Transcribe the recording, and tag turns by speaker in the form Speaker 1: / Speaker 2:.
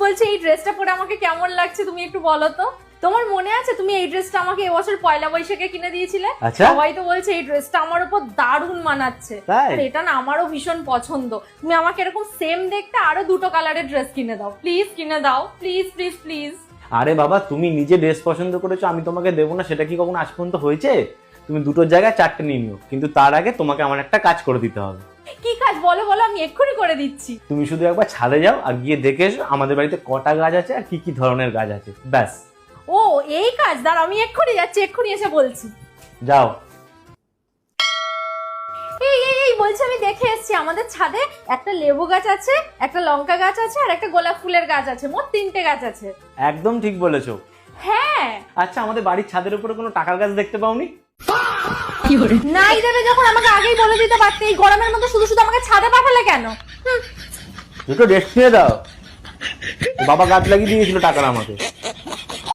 Speaker 1: বলছি এই ড্রেসটা পরে আমাকে কেমন লাগছে তুমি একটু বলো তো। তোমার মনে আছে তুমি এই ড্রেসটা আমাকে এবছর পয়লা বৈশাখে কিনে দিয়েছিলে?
Speaker 2: আচ্ছা।
Speaker 1: সবাই তো বলছে এই ড্রেসটা আমার উপর দারুণ মানাচ্ছে।
Speaker 2: তাই?
Speaker 1: আর এটা না আমারও ভীষণ পছন্দ। তুমি আমাকে এরকম সেম দেখতে আরো দুটো কালারের ড্রেস কিনে দাও, প্লিজ কিনে দাও, প্লিজ প্লিজ প্লিজ।
Speaker 2: আরে বাবা, তুমি নিজে ড্রেস পছন্দ করেছো, আমি তোমাকে দেবো না সেটা কি কখনো আজ পর্যন্ত হয়েছে? তুমি দুটোর জায়গায় চারটে নিয়ে নিও, কিন্তু তার আগে তোমাকে আমার একটা কাজ করে দিতে হবে।
Speaker 1: কি কাজ বলো বলো, আমি এক্ষুনি করে দিচ্ছি।
Speaker 2: তুমি শুধু একবার ছাদে যাও আর গিয়ে দেখে এসো আমাদের বাড়িতে কটা গাছ আছে আর কি কি ধরনের গাছ আছে, ব্যাস।
Speaker 1: ও এই কাজ, দাঁড়াও আমি এক্ষুনি যাচ্ছি, এক্ষুনি এসে বলছি।
Speaker 2: যাও।
Speaker 1: এই এই এই বলছি, আমি দেখে এসেছি আমাদের ছাদে একটা লেবু গাছ আছে, একটা লঙ্কা গাছ আছে আর একটা গোলাপ ফুলের গাছ আছে, মোট 3টে গাছ আছে।
Speaker 2: একদম ঠিক বলেছো।
Speaker 1: হ্যাঁ।
Speaker 2: আচ্ছা, আমাদের বাড়ির ছাদের উপরে কোনো টাকার গাছ দেখতে পাওনি?
Speaker 1: নাই দেবে যখন আমাকে আগেই বলে দিতে পারতে, এই গরমের মধ্যে শুধু শুধু আমাকে ছাদে পাঠালে কেন?
Speaker 2: দুটো রেস্ট নিয়ে দাও, বাবা গাছ লাগিয়ে দিয়েছিল টাকার আমাকে।